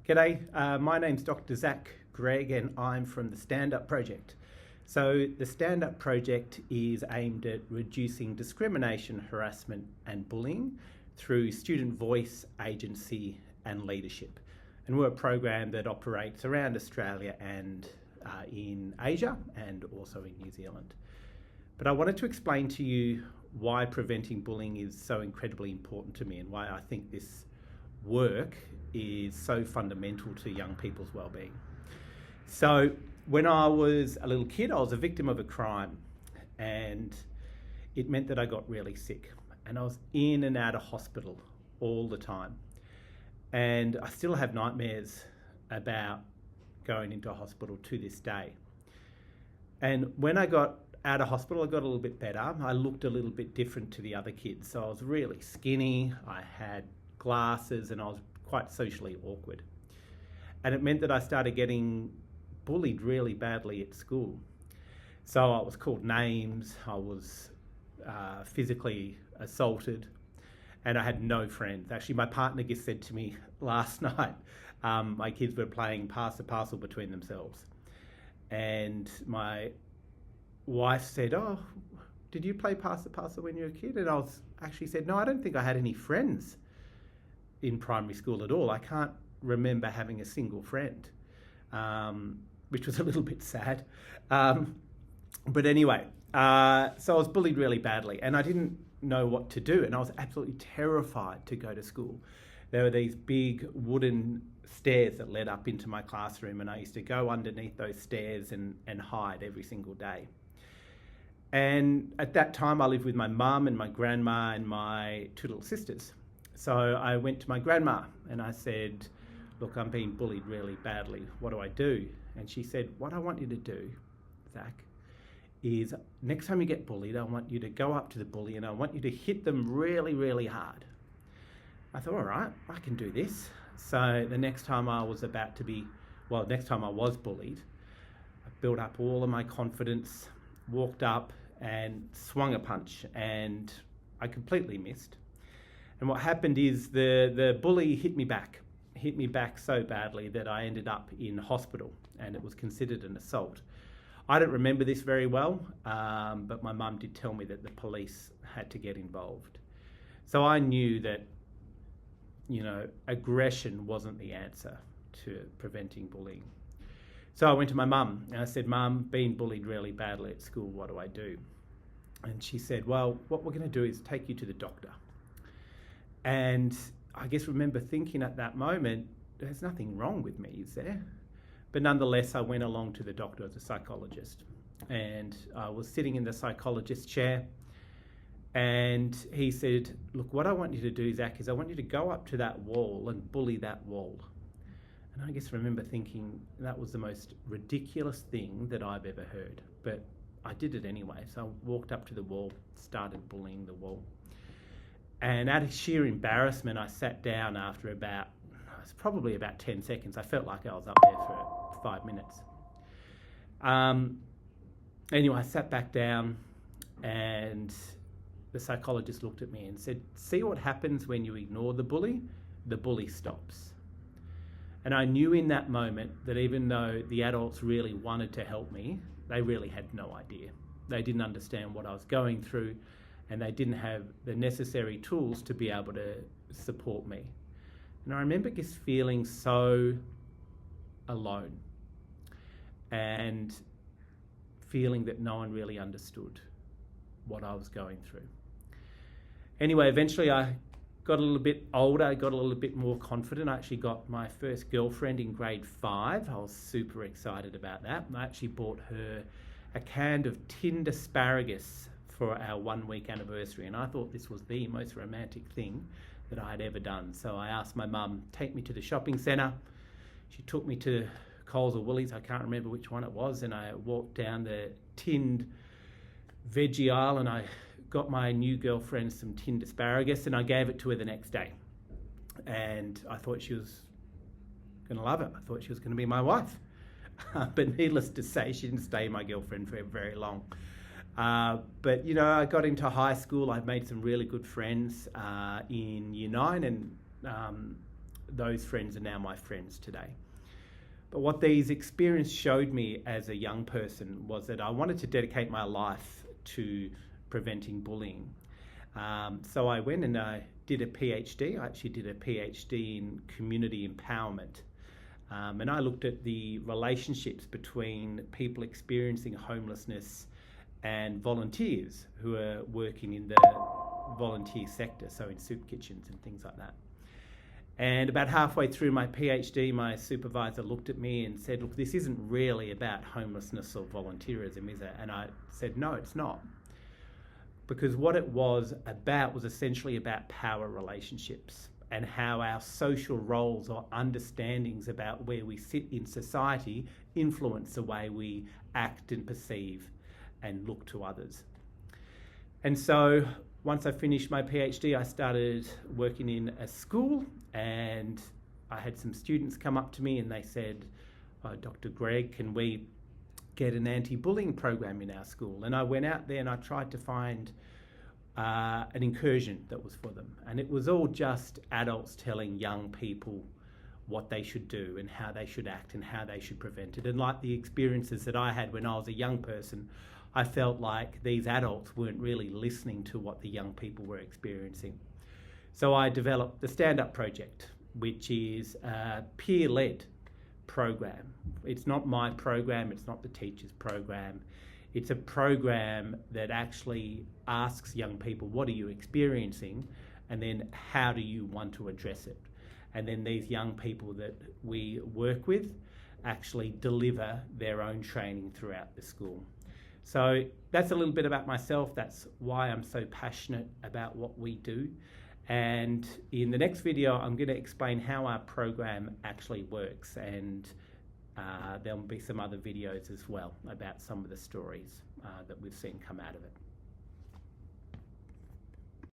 G'day, my name's Dr. Zach Greig and I'm from the Stand Up Project. So the Stand Up Project is aimed at reducing discrimination, harassment and bullying through student voice, agency and leadership. And we're a program that operates around Australia and in Asia and also in New Zealand. But I wanted to explain to you why preventing bullying is so incredibly important to me and why I think this work is so fundamental to young people's well-being. So when I was a little kid, I was a victim of a crime and it meant that I got really sick and I was in and out of hospital all the time. And I still have nightmares about going into a hospital to this day. And when I got out of hospital, I got a little bit better. I looked a little bit different to the other kids. So I was really skinny, I had glasses and I was quite socially awkward. And it meant that I started getting bullied really badly at school. So I was called names, I was physically assaulted, and I had no friends. Actually, my partner just said to me last night, my kids were playing pass the parcel between themselves. And my wife said, "Oh, did you play pass the parcel when you were a kid?" And I actually said, "No, I don't think I had any friends in primary school at all. I can't remember having a single friend," which was a little bit sad. But anyway, so I was bullied really badly and I didn't know what to do and I was absolutely terrified to go to school. There were these big wooden stairs that led up into my classroom and I used to go underneath those stairs and hide every single day. And at that time I lived with my mum and my grandma and my two little sisters. So I went to my grandma and I said, "Look, I'm being bullied really badly. What do I do?" And she said, "What I want you to do, Zach, is next time you get bullied, I want you to go up to the bully and I want you to hit them really, really hard." I thought, all right, I can do this. So the next time I was bullied, I built up all of my confidence, walked up and swung a punch and I completely missed. And what happened is the bully hit me back so badly that I ended up in hospital and it was considered an assault. I don't remember this very well, but my mum did tell me that the police had to get involved. So I knew that, aggression wasn't the answer to preventing bullying. So I went to my mum and I said, "Mum, being bullied really badly at school, what do I do?" And she said, "Well, what we're going to do is take you to the doctor." And I guess remember thinking at that moment, there's nothing wrong with me, is there? But nonetheless, I went along to the doctor as a psychologist. And I was sitting in the psychologist's chair and he said, "Look, what I want you to do, Zach, is I want you to go up to that wall and bully that wall." And I just remember thinking that was the most ridiculous thing that I've ever heard. But I did it anyway. So I walked up to the wall, started bullying the wall. And out of sheer embarrassment, I sat down after probably about 10 seconds. I felt like I was up there for 5 minutes. Anyway, I sat back down and the psychologist looked at me and said, "See what happens when you ignore the bully stops." And I knew in that moment that even though the adults really wanted to help me, they really had no idea. They didn't understand what I was going through and they didn't have the necessary tools to be able to support me. And I remember just feeling so alone and feeling that no one really understood what I was going through. Anyway, eventually I got a little bit older, I got a little bit more confident. I actually got my first girlfriend in grade 5. I was super excited about that. I actually bought her a can of tinned asparagus for our 1-week anniversary, and I thought this was the most romantic thing that I had ever done. So I asked my mum, take me to the shopping centre. She took me to Coles or Woolies, I can't remember which one it was, and I walked down the tinned veggie aisle and I got my new girlfriend some tinned asparagus and I gave it to her the next day. And I thought she was going to love it. I thought she was going to be my wife. But needless to say, she didn't stay my girlfriend for very long. But, you know, I got into high school. I made some really good friends in Year 9, and those friends are now my friends today. But what these experiences showed me as a young person was that I wanted to dedicate my life to preventing bullying. So I went and I did a PhD. I actually did a PhD in community empowerment. And I looked at the relationships between people experiencing homelessness and volunteers who are working in the volunteer sector, so in soup kitchens and things like that. And about halfway through my PhD, my supervisor looked at me and said, look, this isn't really about homelessness or volunteerism, is it? And I said, no, it's not. Because what it was essentially about power relationships and how our social roles or understandings about where we sit in society influence the way we act and perceive and look to others. And so once I finished my PhD, I started working in a school, and I had some students come up to me and they said, oh, Dr. Greig, can we get an anti-bullying program in our school? And I went out there and I tried to find an incursion that was for them. And it was all just adults telling young people what they should do and how they should act and how they should prevent it. And like the experiences that I had when I was a young person, I felt like these adults weren't really listening to what the young people were experiencing. So I developed the Stand Up Project, which is a peer-led program. It's not my program, it's not the teacher's program. It's a program that actually asks young people, what are you experiencing? And then how do you want to address it? And then these young people that we work with actually deliver their own training throughout the school. So that's a little bit about myself. That's why I'm so passionate about what we do. And in the next video, I'm going to explain how our program actually works, and there'll be some other videos as well about some of the stories that we've seen come out of it.